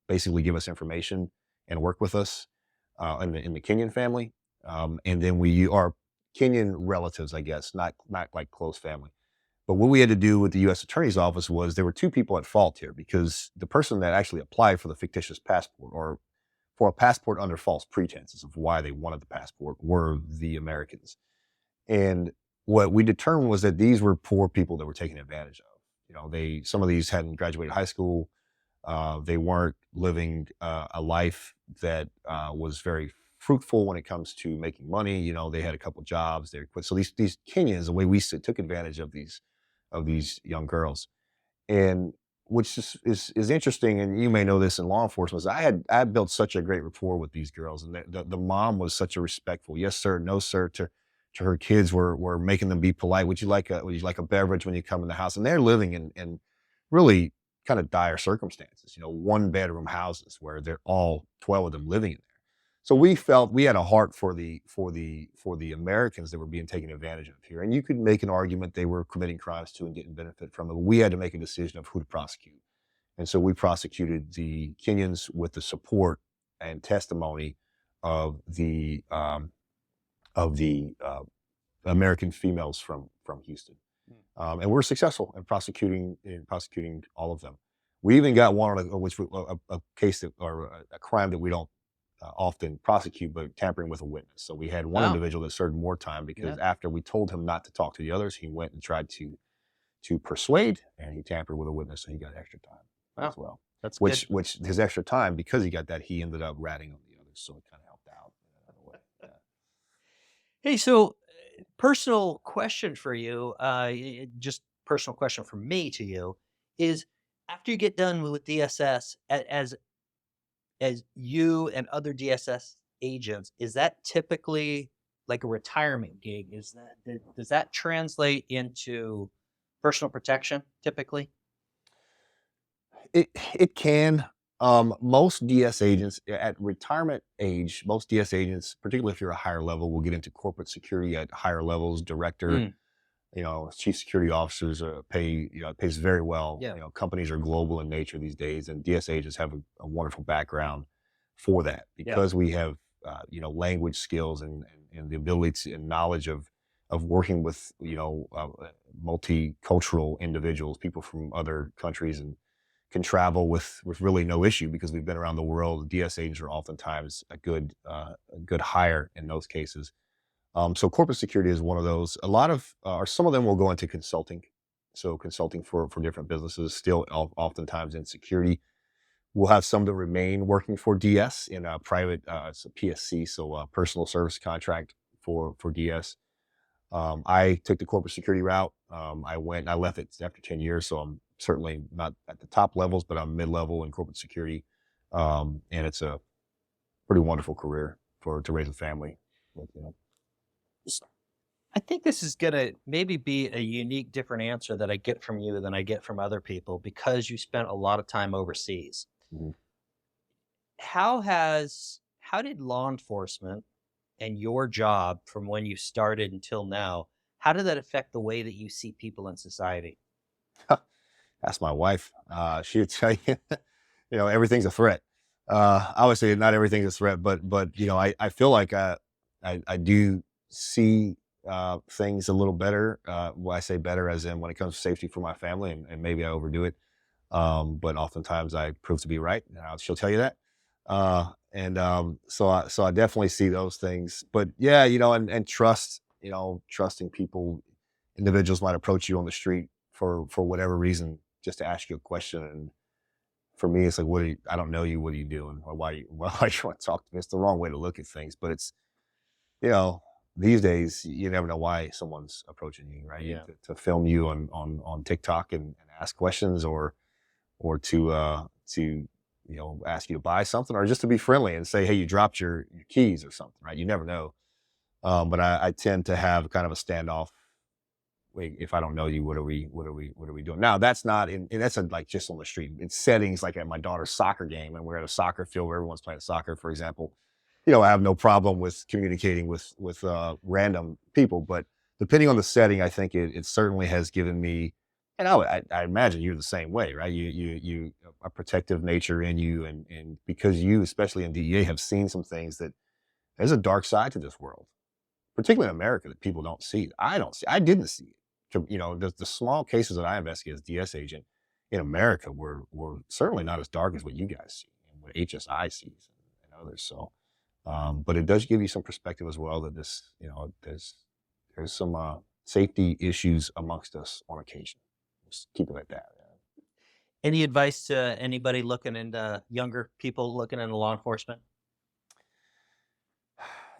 basically give us information and work with us in the Kenyan family. And then our Kenyan relatives, I guess, not like close family. But what we had to do with the U.S. Attorney's Office was there were two people at fault here, because the person that actually applied for the fictitious passport, or for a passport under false pretenses of why they wanted the passport, were the Americans. And what we determined was that these were poor people that were taken advantage of. Some of these hadn't graduated high school. They weren't living a life that was very fruitful when it comes to making money. They had a couple jobs. They quit. So these Kenyans, the way we took advantage of these young girls. And which is interesting, and you may know this in law enforcement, is I had built such a great rapport with these girls, and the mom was such a respectful yes sir, no sir to her kids, were making them be polite. Would you like a beverage when you come in the house? And they're living in really kind of dire circumstances, 1-bedroom houses where they're all 12 of them living in there. So we felt we had a heart for the Americans that were being taken advantage of here. And you could make an argument they were committing crimes too and getting benefit from it. We had to make a decision of who to prosecute. And so we prosecuted the Kenyans with the support and testimony of the American females from Houston. And we're successful in prosecuting all of them. We even got one on a case that, or a crime that we don't often prosecute, but tampering with a witness. So we had one Wow. individual that served more time Yeah. because after we told him not to talk to the others, he went and tried to persuade, and he tampered with a witness, and he got extra time Wow. as well. That's good. Which his extra time, because he got that, he ended up ratting on the others, so it kind of helped out in a way. Yeah. Hey, so personal question for you, just personal question from me to you is after you get done with DSS, as you and other DSS agents, is that typically like a retirement gig? Does that translate into personal protection typically? It can. Most DS agents at retirement age, most DS agents, particularly if you're a higher level, will get into corporate security at higher levels, director, Mm, chief security officers pays very well. yeah, Companies are global in nature these days, and DS agents have a wonderful background for that yeah, because we have language skills and the ability and knowledge of working with multicultural individuals, people from other countries, and can travel with really no issue because we've been around the world. DS agents are oftentimes a good hire in those cases. So corporate security is one of those. A lot of or some of them will go into consulting. So consulting for different businesses, still oftentimes in security. We'll have some that remain working for DS in a private, it's a PSC, so a personal service contract for DS. I took the corporate security route. I left it after 10 years, so I'm certainly not at the top levels, but I'm mid-level in corporate security. And it's a pretty wonderful career to raise a family with, S- I think this is gonna maybe be a unique, different answer that I get from you than I get from other people because you spent a lot of time overseas. Mhm. How did law enforcement and your job from when you started until now, how did that affect the way that you see people in society? Ask my wife. She would tell you, everything's a threat. Obviously, not everything's a threat, but I feel like I do see things a little better. Well, I say better as in when it comes to safety for my family, and maybe I overdo it. But oftentimes I prove to be right. And she'll tell you that. So I definitely see those things. But yeah, and trust, trusting people, individuals might approach you on the street for whatever reason, just to ask you a question. And for me, it's like, I don't know you. What are you doing? Or why you want to talk to me? It's the wrong way to look at things. But it's, you know, these days you never know why someone's approaching you, right? Yeah. To film you on TikTok and ask questions, or to ask you to buy something, or just to be friendly and say, hey, you dropped your keys or something, right? You never know. But I tend to have kind of a standoff. Wait, if I don't know you, what are we doing? Now that's not and that's like just on the street. It's settings like at my daughter's soccer game, and we're at a soccer field where everyone's playing soccer, for example. I have no problem with communicating with random people, but depending on the setting, I think it certainly has given me, and I imagine you're the same way, right? You a protective nature in you, and because you, especially in DEA, have seen some things that there's a dark side to this world, particularly in America, that people don't see. I don't see. I didn't see it. The small cases that I investigate as DS agent in America were certainly not as dark as what you guys see and what HSI sees and others. So, but it does give you some perspective as well that there's some safety issues amongst us on occasion. Just keep it like that. Any advice to anybody looking into younger people looking into law enforcement?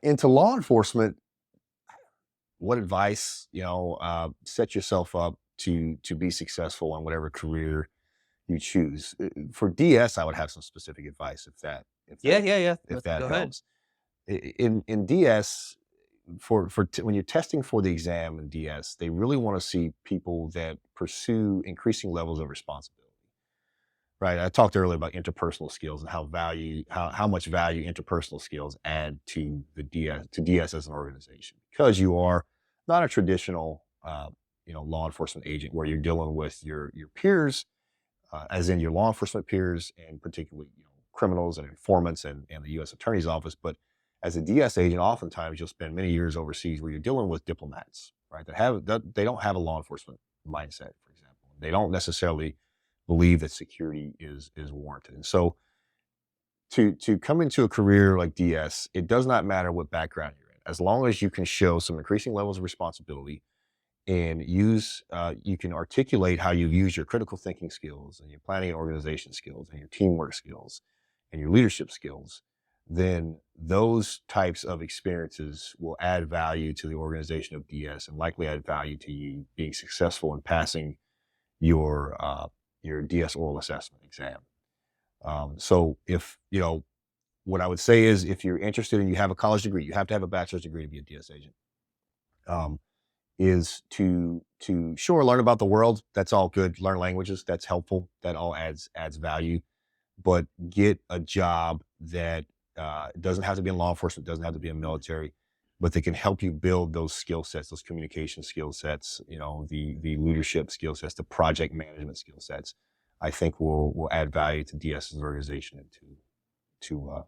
Into law enforcement, what advice? Set yourself up to be successful in whatever career you choose. For DS, I would have some specific advice if that if Yeah, that yeah, yeah. if Let's that go ahead. helps. In DS, when you're testing for the exam in DS, they really want to see people that pursue increasing levels of responsibility. right? I talked earlier about interpersonal skills and how much value interpersonal skills add to the DS as an organization, because you are not a traditional law enforcement agent where you're dealing with your peers, as in your law enforcement peers, and particularly criminals and informants and the U.S. Attorney's Office. But as a DS agent, oftentimes you'll spend many years overseas where you're dealing with diplomats, right? They don't have a law enforcement mindset, for example. They don't necessarily believe that security is warranted. And so to come into a career like DS, it does not matter what background you're in, as long as you can show some increasing levels of responsibility and you can articulate how you use your critical thinking skills and your planning and organization skills and your teamwork skills and your leadership skills, then those types of experiences will add value to the organization of DS and likely add value to you being successful in passing your DS oral assessment exam. So if, what I would say is, if you're interested and you have a college degree, you have to have a bachelor's degree to be a DS agent. Is to sure, learn about the world. That's all good. Learn languages. That's helpful. That all adds value. But get a job that doesn't have to be in law enforcement, doesn't have to be in military, but they can help you build those skill sets, those communication skill sets, the leadership skill sets, the project management skill sets. I think will add value to DS's organization and to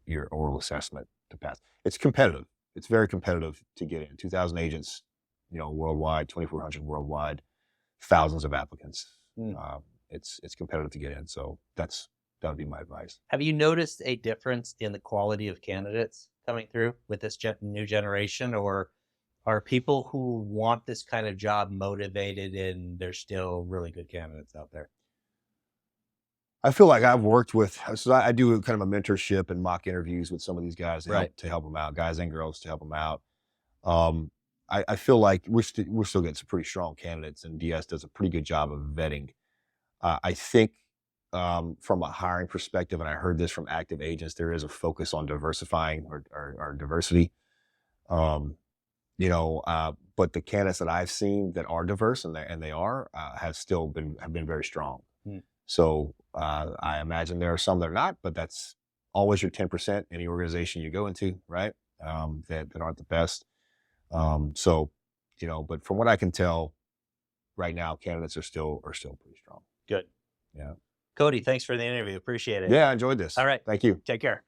your oral assessment to pass. It's competitive. It's very competitive to get in. 2,000 agents, worldwide, 2,400 worldwide, thousands of applicants. It's competitive to get in. So that would be my advice. Have you noticed a difference in the quality of candidates coming through with this new generation, or are people who want this kind of job motivated and there's still really good candidates out there? I feel like I've worked with, so I do kind of a mentorship and mock interviews with some of these guys to help them out, guys and girls, to help them out. I feel like we're still getting some pretty strong candidates, and DS does a pretty good job of vetting. I think from a hiring perspective, and I heard this from active agents, there is a focus on diversifying or diversity. But the candidates that I've seen that are diverse, and they are, have been very strong. So I imagine there are some that are not, but that's always your 10%, any organization you go into, right? That aren't the best. But from what I can tell right now, candidates are still pretty strong. Good. Yeah. Cody, thanks for the interview. Appreciate it. Yeah, I enjoyed this. All right. Thank you. Take care.